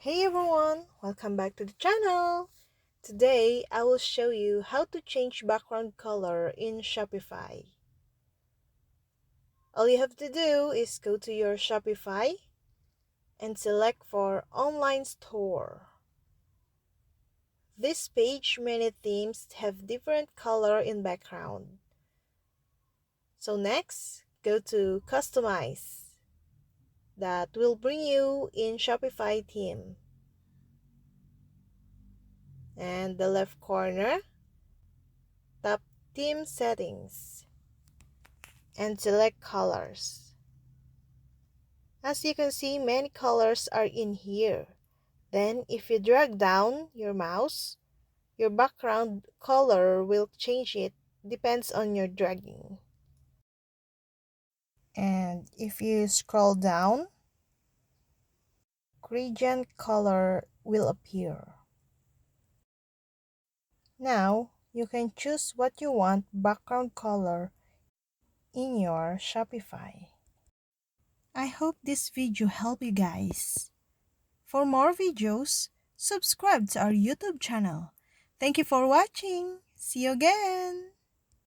Hey everyone, welcome back to the channel. Today I will show you how to change background color in Shopify. All you have to do is go to your Shopify and select for online store. This page many themes have different color in background. So next, go to customize. That will bring you in Shopify theme. And the left corner, tap theme settings and select colors. As you can see, many colors are in here. Then if you drag down your mouse, your background color will change. It depends on your dragging. And if you scroll down, gradient color will appear. Now you can choose what you want background color in your Shopify. I hope this video helped you guys. For more videos, subscribe to our YouTube channel. Thank you for watching. See you again.